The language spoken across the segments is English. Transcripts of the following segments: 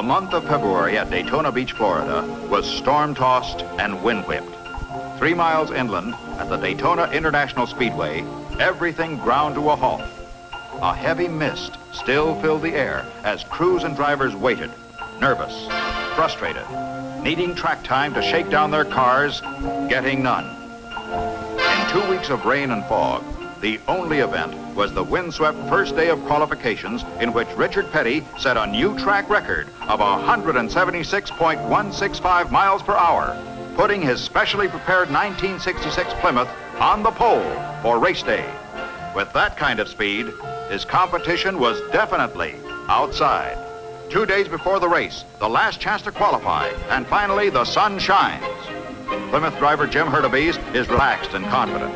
The month of February at Daytona Beach, Florida, was storm-tossed and wind-whipped. 3 miles inland at the Daytona International Speedway, everything ground to a halt. A heavy mist still filled the air as crews and drivers waited, nervous, frustrated, needing track time to shake down their cars, getting none. In 2 weeks of rain and fog, the only event was the windswept first day of qualifications in which Richard Petty set a new track record of 176.165 miles per hour, putting his specially prepared 1966 Plymouth on the pole for race day. With that kind of speed, his competition was definitely outside. 2 days before the race, the last chance to qualify, and finally the sun shines. Plymouth driver Jim Hurtubise is relaxed and confident.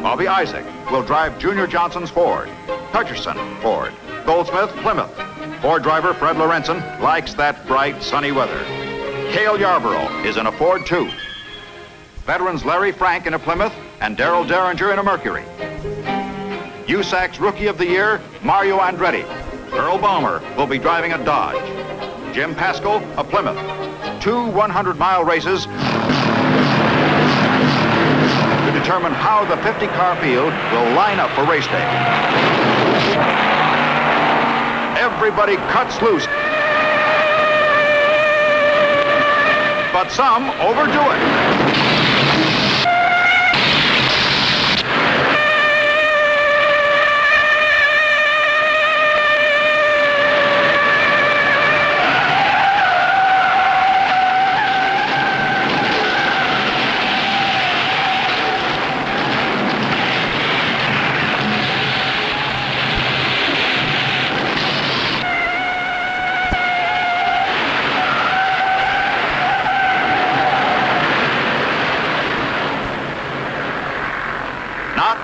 Bobby Isaac will drive Junior Johnson's Ford, Hutcherson Ford, Goldsmith Plymouth. Ford driver Fred Lorenzen likes that bright, sunny weather. Cale Yarborough is in a Ford too. Veterans Larry Frank in a Plymouth and Darrell Derringer in a Mercury. USAC's Rookie of the Year, Mario Andretti. Earl Balmer will be driving a Dodge. Jim Pascal, a Plymouth. 2 100-mile races to determine how the 50-car field will line up for race day. Everybody cuts loose, but some overdo it.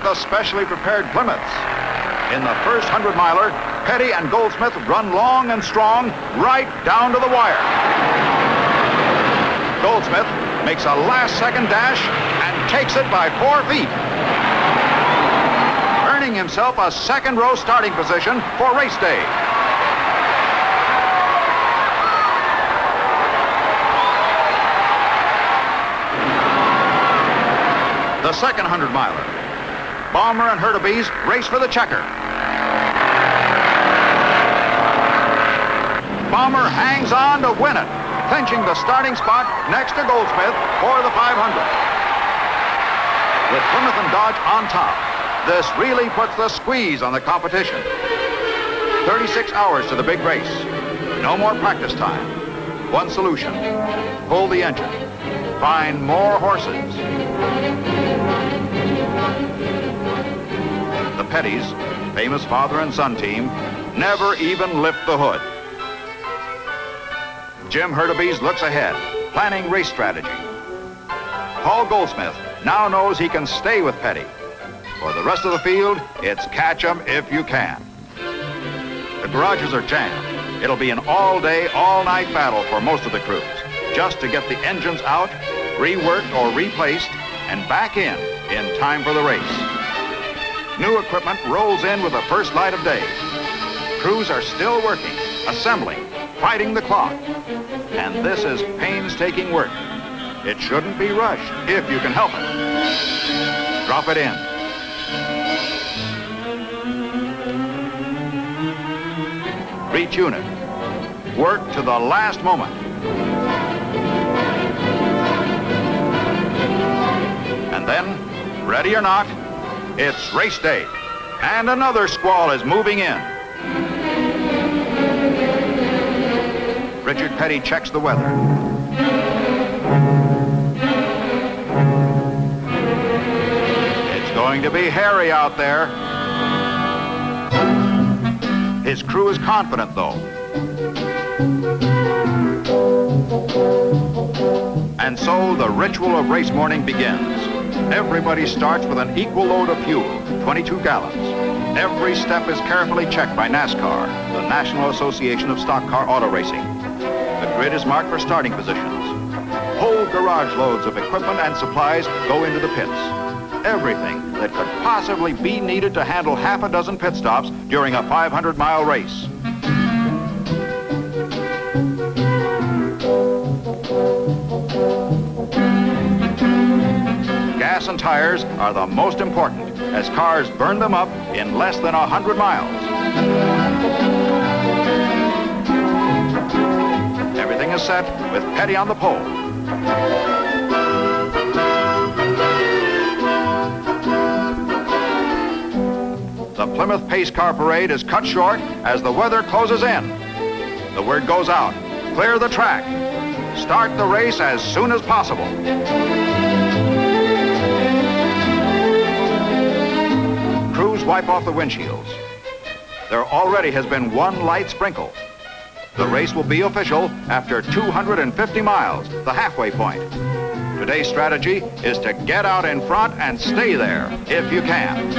The specially prepared Plymouths. In the first 100-miler, Petty and Goldsmith run long and strong right down to the wire. Goldsmith makes a last-second dash and takes it by 4 feet, earning himself a second-row starting position for race day. The second 100-miler. Balmer and Hurtubise race for the checker. Balmer hangs on to win it, clinching the starting spot next to Goldsmith for the 500. With Plymouth and Dodge on top, this really puts the squeeze on the competition. 36 hours to the big race. No more practice time. One solution: pull the engine. Find more horses. The Pettys, famous father and son team, never even lift the hood. Jim Hurtubise looks ahead, planning race strategy. Paul Goldsmith now knows he can stay with Petty. For the rest of the field, it's catch 'em if you can. The garages are jammed. It'll be an all-day, all-night battle for most of the crews, just to get the engines out, reworked or replaced, and back in time for the race. New equipment rolls in with the first light of day. Crews are still working, assembling, fighting the clock. And this is painstaking work. It shouldn't be rushed if you can help it. Drop it in. Retune it. Work to the last moment. And then, ready or not, it's race day, and another squall is moving in. Richard Petty checks the weather. It's going to be hairy out there. His crew is confident, though. And so the ritual of race morning begins. Everybody starts with an equal load of fuel, 22 gallons. Every step is carefully checked by NASCAR, the National Association of Stock Car Auto Racing. The grid is marked for starting positions. Whole garage loads of equipment and supplies go into the pits. Everything that could possibly be needed to handle half a dozen pit stops during a 500-mile race. gas and tires are the most important, as cars burn them up in less than 100 miles. Everything is set with Petty on the pole. The Plymouth Pace Car Parade is cut short as the weather closes in. The word goes out, clear the track. Start the race as soon as possible. Crews wipe off the windshields. There already has been one light sprinkle. The race will be official after 250 miles, the halfway point. Today's strategy is to get out in front and stay there if you can.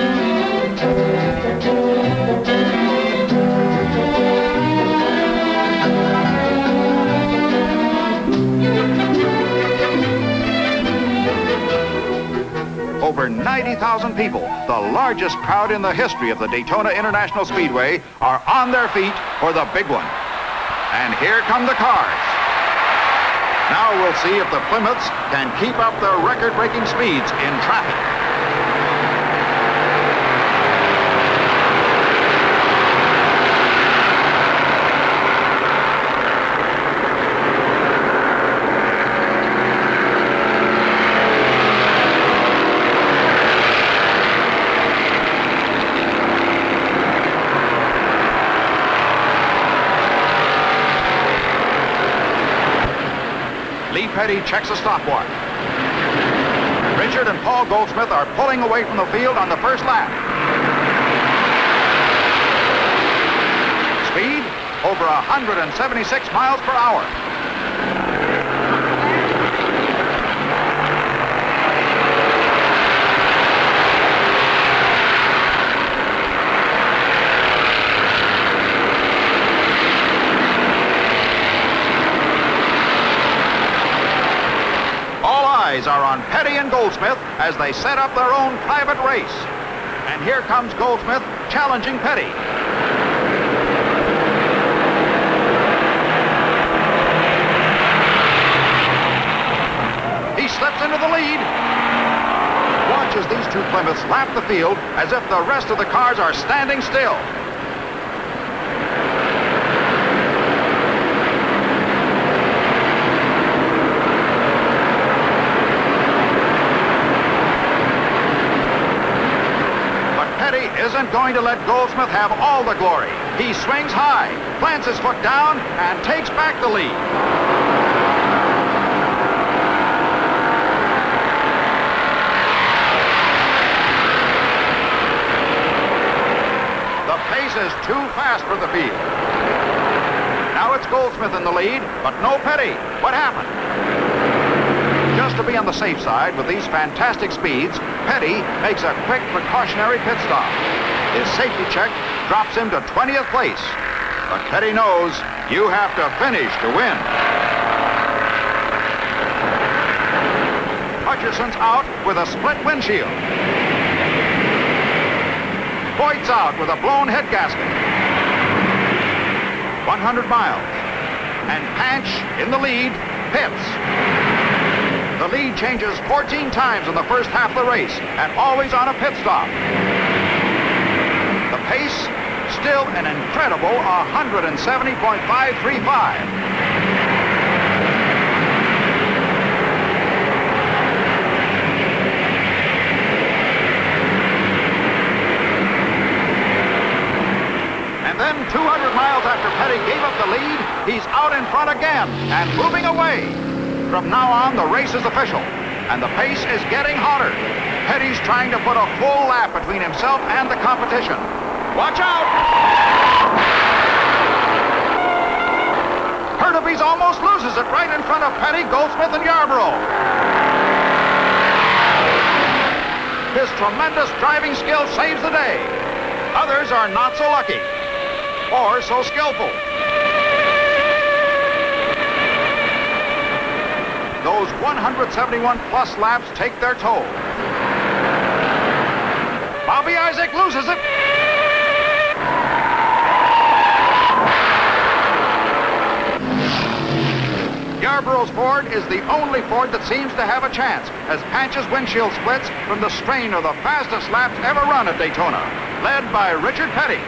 Over 90,000 people, the largest crowd in the history of the Daytona International Speedway, are on their feet for the big one. And here come the cars. Now we'll see if the Plymouths can keep up their record-breaking speeds in traffic. Petty checks a stopwatch. Richard and Paul Goldsmith are pulling away from the field on the first lap. Speed over 176 miles per hour. Are on Petty and Goldsmith as they set up their own private race. And here comes Goldsmith challenging Petty. He slips into the lead. Watch as these two Plymouths lap the field as if the rest of the cars are standing still. Isn't going to let Goldsmith have all the glory. He swings high, plants his foot down, and takes back the lead. The pace is too fast for the field. Now it's Goldsmith in the lead, but no Petty. What happened? Just to be on the safe side with these fantastic speeds, Petty makes a quick precautionary pit stop. His safety check drops him to 20th place. But Petty knows you have to finish to win. Hutcherson's out with a split windshield. Boyd's out with a blown head gasket. 100 miles. And Panch in the lead pits. The lead changes 14 times in the first half of the race and always on a pit stop. The pace, still an incredible 170.535. And then 200 miles after Petty gave up the lead, he's out in front again and moving away. From now on, the race is official, and the pace is getting hotter. Petty's trying to put a full lap between himself and the competition. Watch out! Hurtubise almost loses it right in front of Petty, Goldsmith, and Yarborough. His tremendous driving skill saves the day. Others are not so lucky, or so skillful. Those 171-plus laps take their toll. Bobby Isaac loses it. Yarborough's Ford is the only Ford that seems to have a chance as Panch's windshield splits from the strain of the fastest laps ever run at Daytona, led by Richard Petty.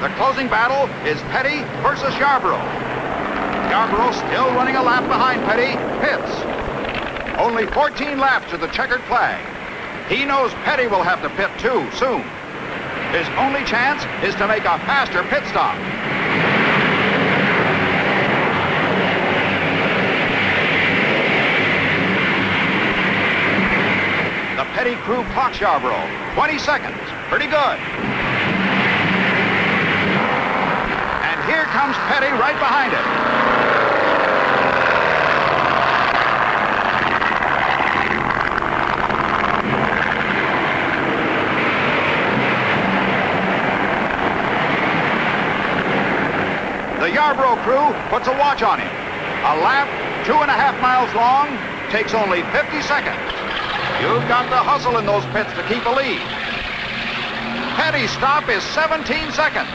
The closing battle is Petty versus Yarborough. Yarborough, still running a lap behind Petty, pits. Only 14 laps to the checkered flag. He knows Petty will have to pit too soon. His only chance is to make a faster pit stop. The Petty crew clocks Yarborough. 20 seconds. Pretty good. And here comes Petty right behind it. The Yarborough crew puts a watch on him. A lap, 2.5 miles long, takes only 50 seconds. You've got to hustle in those pits to keep a lead. Petty's stop is 17 seconds.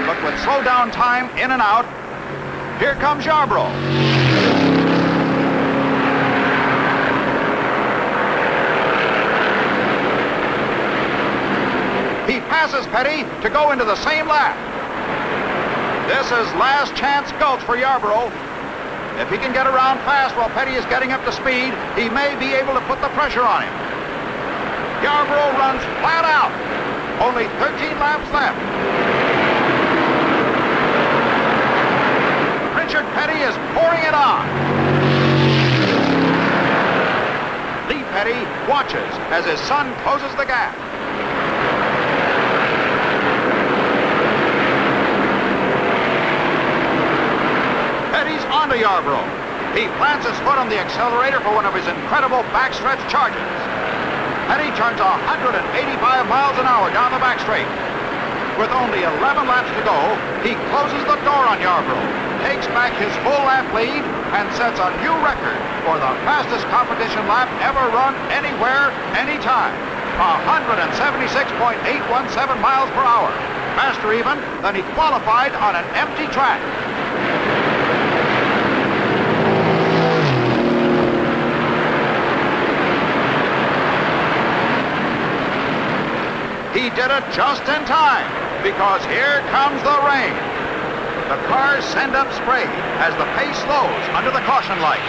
But with slow down time in and out, here comes Yarborough. He passes Petty to go into the same lap. This is last chance gulch for Yarborough. If he can get around fast while Petty is getting up to speed, he may be able to put the pressure on him. Yarborough runs flat out. Only 13 laps left. Richard Petty is pouring it on. Lee Petty watches as his son closes the gap. Petty's onto Yarborough. He plants his foot on the accelerator for one of his incredible backstretch charges. Petty turns 185 miles an hour down the back straight. With only 11 laps to go, he closes the door on Yarborough, takes back his full lap lead, and sets a new record for the fastest competition lap ever run anywhere, anytime. 176.817 miles per hour. Faster even than he qualified on an empty track. He did it just in time, because here comes the rain. The cars send up spray as the pace slows under the caution light.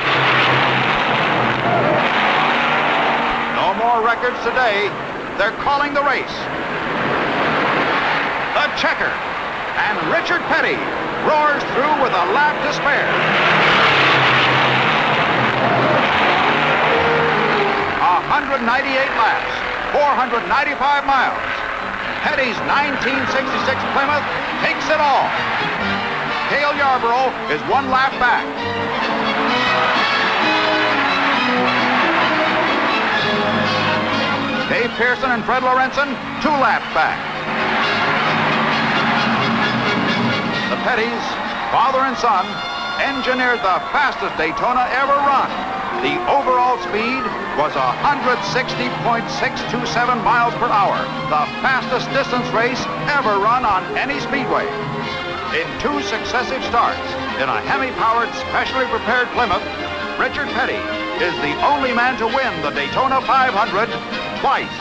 No more records today. They're calling the race. The checker. And Richard Petty roars through with a lap to spare. 198 laps, 495 miles. Petty's 1966 Plymouth takes it all. Cale Yarborough is one lap back. Dave Pearson and Fred Lorenzen, 2 laps back. The Pettys, father and son, engineered the fastest Daytona ever run. The overall speed was 160.627 miles per hour, the fastest distance race ever run on any speedway. In 2 successive starts in a Hemi-powered, specially prepared Plymouth, Richard Petty is the only man to win the Daytona 500 twice.